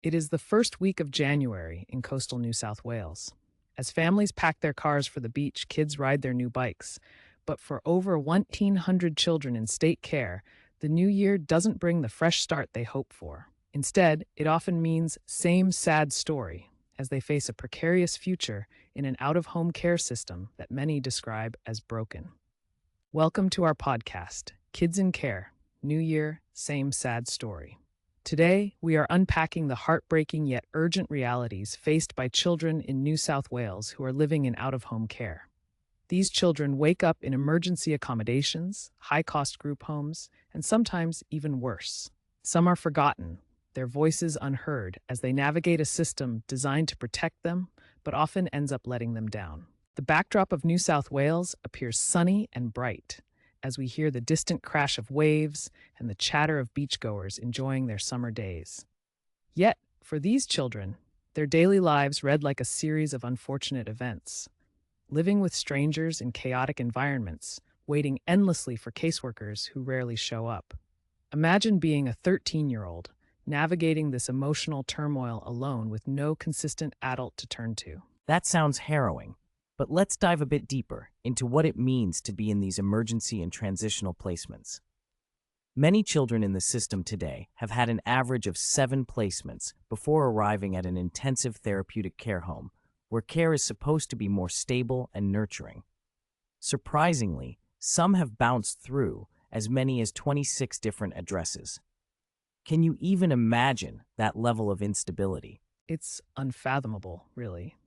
It is the first week of January in coastal New South Wales. As families pack their cars for the beach, kids ride their new bikes. But for over 1,900 children in state care, the new year doesn't bring the fresh start they hope for. Instead, it often means same sad story as they face a precarious future in an out of home care system that many describe as broken. Welcome to our podcast, Kids in Care New Year, Same Sad Story. Today, we are unpacking the heartbreaking yet urgent realities faced by children in New South Wales who are living in out of home care. These children wake up in emergency accommodations, high cost group homes, and sometimes even worse. Some are forgotten, their voices unheard as they navigate a system designed to protect them, but often ends up letting them down. The backdrop of New South Wales appears sunny and bright as we hear the distant crash of waves and the chatter of beachgoers enjoying their summer days. Yet, for these children, their daily lives read like a series of unfortunate events. Living with strangers in chaotic environments, waiting endlessly for caseworkers who rarely show up. Imagine being a 13-year-old, navigating this emotional turmoil alone with no consistent adult to turn to. That sounds harrowing, but let's dive a bit deeper into what it means to be in these emergency and transitional placements. Many children in the system today have had an average of 7 placements before arriving at an intensive therapeutic care home, where care is supposed to be more stable and nurturing. Surprisingly, some have bounced through as many as 26 different addresses. Can you even imagine that level of instability? It's unfathomable, really.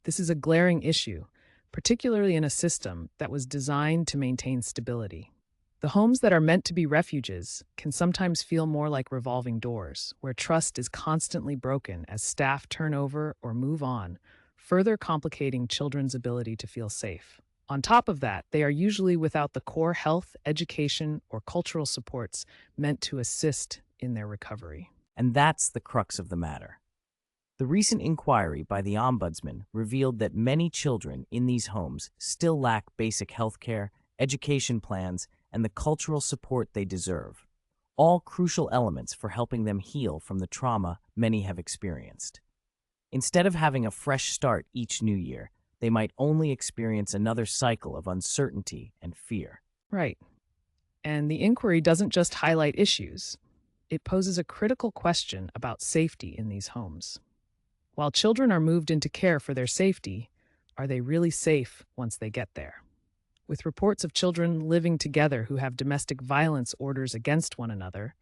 This is a glaring issue, particularly in a system that was designed to maintain stability. The homes that are meant to be refuges can sometimes feel more like revolving doors, where trust is constantly broken as staff turn over or move on, further complicating children's ability to feel safe. On top of that, they are usually without the core health, education, or cultural supports meant to assist in their recovery. And that's the crux of the matter. The recent inquiry by the Ombudsman revealed that many children in these homes still lack basic health care, education plans, and the cultural support they deserve, all crucial elements for helping them heal from the trauma many have experienced. Instead of having a fresh start each new year, they might only experience another cycle of uncertainty and fear. Right. And the inquiry doesn't just highlight issues, it poses a critical question about safety in these homes. While children are moved into care for their safety, are they really safe once they get there? With reports of children living together who have domestic violence orders against one another,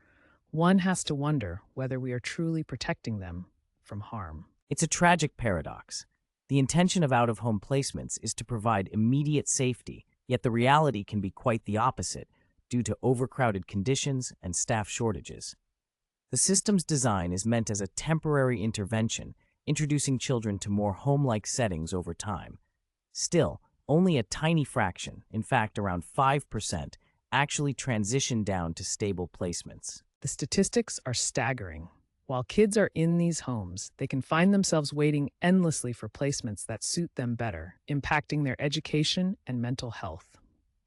one has to wonder whether we are truly protecting them from harm. It's a tragic paradox. The intention of out-of-home placements is to provide immediate safety, yet the reality can be quite the opposite due to overcrowded conditions and staff shortages. The system's design is meant as a temporary intervention, introducing children to more home-like settings over time. Still, only a tiny fraction, in fact around 5%, actually transition down to stable placements. The statistics are staggering. While kids are in these homes, they can find themselves waiting endlessly for placements that suit them better, impacting their education and mental health.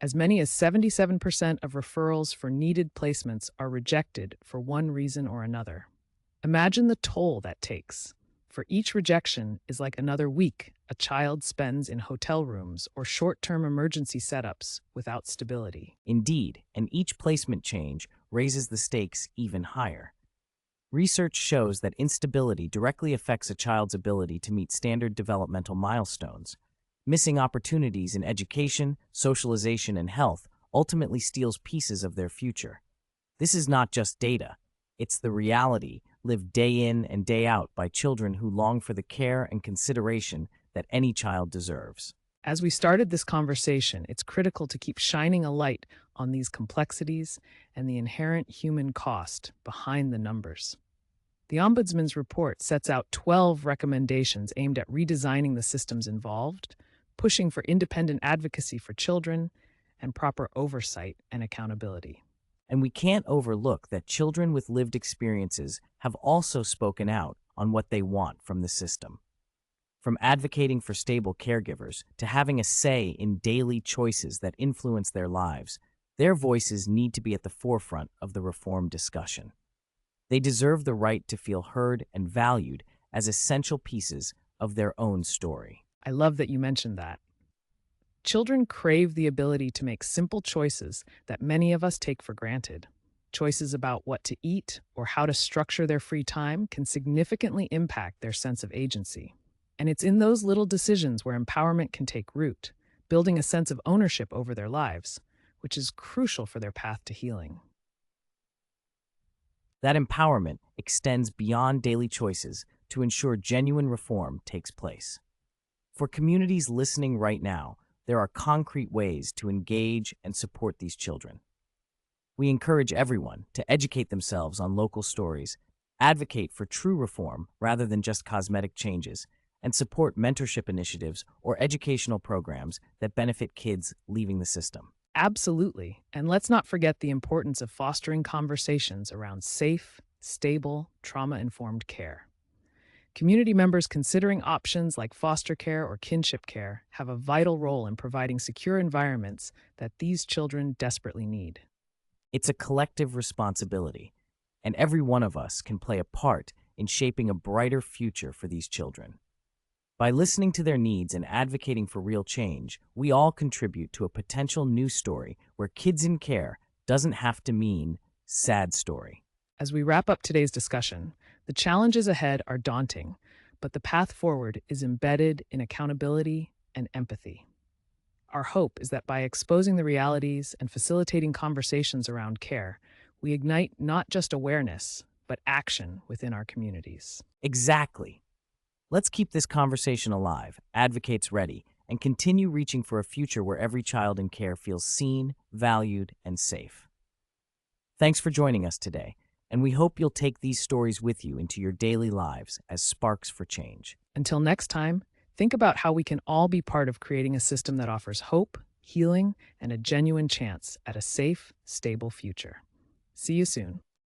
As many as 77% of referrals for needed placements are rejected for one reason or another. Imagine the toll that takes. For each rejection is like another week a child spends in hotel rooms or short-term emergency setups without stability. Indeed, and each placement change raises the stakes even higher. Research shows that instability directly affects a child's ability to meet standard developmental milestones. Missing opportunities in education, socialization, and health ultimately steals pieces of their future. This is not just data. It's the reality lived day in and day out by children who long for the care and consideration that any child deserves. As we started this conversation, it's critical to keep shining a light on these complexities and the inherent human cost behind the numbers. The Ombudsman's report sets out 12 recommendations aimed at redesigning the systems involved, pushing for independent advocacy for children, and proper oversight and accountability. And we can't overlook that children with lived experiences have also spoken out on what they want from the system. From advocating for stable caregivers to having a say in daily choices that influence their lives, their voices need to be at the forefront of the reform discussion. They deserve the right to feel heard and valued as essential pieces of their own story. I love that you mentioned that. Children crave the ability to make simple choices that many of us take for granted. Choices about what to eat or how to structure their free time can significantly impact their sense of agency. And it's in those little decisions where empowerment can take root, building a sense of ownership over their lives, which is crucial for their path to healing. That empowerment extends beyond daily choices to ensure genuine reform takes place. For communities listening right now, there are concrete ways to engage and support these children. We encourage everyone to educate themselves on local stories, advocate for true reform rather than just cosmetic changes, and support mentorship initiatives or educational programs that benefit kids leaving the system. Absolutely. And let's not forget the importance of fostering conversations around safe, stable, trauma-informed care. Community members considering options like foster care or kinship care have a vital role in providing secure environments that these children desperately need. It's a collective responsibility, and every one of us can play a part in shaping a brighter future for these children. By listening to their needs and advocating for real change, we all contribute to a potential new story where kids in care doesn't have to mean sad story. As we wrap up today's discussion, the challenges ahead are daunting, but the path forward is embedded in accountability and empathy. Our hope is that by exposing the realities and facilitating conversations around care, we ignite not just awareness, but action within our communities. Exactly. Let's keep this conversation alive, advocates ready, and continue reaching for a future where every child in care feels seen, valued, and safe. Thanks for joining us today, and we hope you'll take these stories with you into your daily lives as sparks for change. Until next time, think about how we can all be part of creating a system that offers hope, healing, and a genuine chance at a safe, stable future. See you soon.